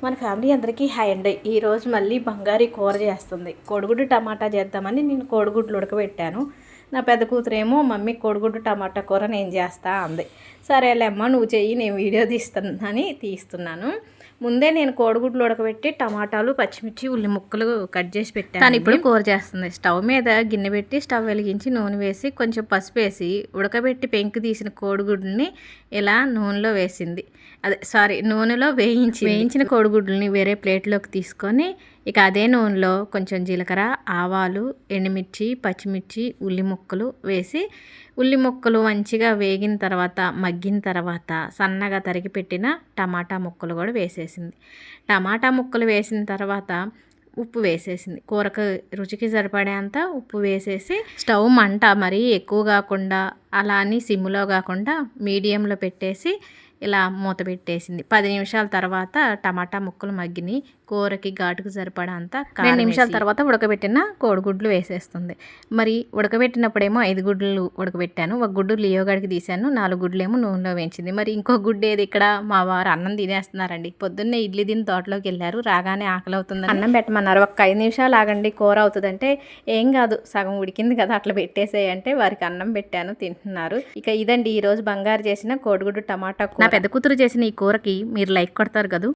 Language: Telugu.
మన ఫ్యామిలీ అందరికీ హాయ్ అండి. ఈరోజు మళ్ళీ బంగారీ కూర చేస్తుంది. కోడిగుడ్డు టమాటా చేద్దామని నేను కోడిగుడ్లు ఉడకబెట్టాను. నా పెద్ద కూతురేమో మమ్మీ కోడిగుడ్డు టమాటా కూర నేను చేస్తా అంది. సరేలేమ్మా నువ్వు చెయ్యి, నేను వీడియో తీస్తున్నానని తీస్తున్నాను. ముందే నేను కోడిగుడ్లు ఉడకబెట్టి టమాటాలు పచ్చిమిర్చి ఉల్లి ముక్కలు కట్ చేసి పెట్టాను. తను ఇప్పుడు కూర చేస్తుంది. స్టవ్ మీద గిన్నె పెట్టి స్టవ్ వెలిగించి నూనె వేసి కొంచెం పసుపు వేసి ఉడకబెట్టి పెంకు తీసిన కోడిగుడ్లని ఇలా నూనెలో వేసింది. నూనెలో వేయించిన కోడిగుడ్లని వేరే ప్లేట్లోకి తీసుకొని ఇక అదే నూనెలో కొంచెం జీలకర్ర, ఆవాలు, ఎండుమిర్చి, పచ్చిమిర్చి, ఉల్లి ముక్కలు వేసి ఉల్లి ముక్కలు మంచిగా వేగిన తర్వాత మగ్గిన తర్వాత సన్నగా తరిగి పెట్టిన టమాటా ముక్కలు కూడా వేసేసింది. టమాటా ముక్కలు వేసిన తర్వాత ఉప్పు వేసేసింది. కూరకు రుచికి సరిపడేంత ఉప్పు వేసేసి స్టవ్ మంట మరీ ఎక్కువ కాకుండా అలా అని సిమ్లో కాకుండా మీడియంలో పెట్టేసి ఇలా మూత పెట్టేసింది. 10 నిమిషాల తర్వాత టమాటా ముక్కలు మగ్గిని కూరకి ఘాటుకు సరిపడంత 2 నిమిషాల తర్వాత ఉడకబెట్టిన కోడిగుడ్లు వేసేస్తుంది. మరి ఉడకబెట్టినప్పుడేమో 5 గుడ్లు ఉడకబెట్టాను. ఒక గుడ్డు లియోగాడికి తీశాను, 4 గుడ్లు ఏమో నూనెలో వేయించింది. మరి ఇంకో గుడ్డు ఏది? ఇక్కడ మా వారు అన్నం తినేస్తున్నారండి. పొద్దున్నే ఇడ్లీ తిని తోటలోకి వెళ్ళారు. రాగానే ఆకలి అవుతుంది, అన్నం పెట్టమన్నారు. ఒక 5 నిమిషాలు ఆగండి కూర అవుతుందంటే ఏం కాదు సగం ఉడికింది కదా అట్లా పెట్టేసేయంటే వారికి అన్నం పెట్టాను, తింటున్నారు. ఇక ఇదండి ఈరోజు బంగారు చేసిన కోడిగుడ్డు టమాటా కూర. నా పెద్ద కూతురు చేసిన ఈ కూరకి మీరు లైక్ కొడతారు కదా.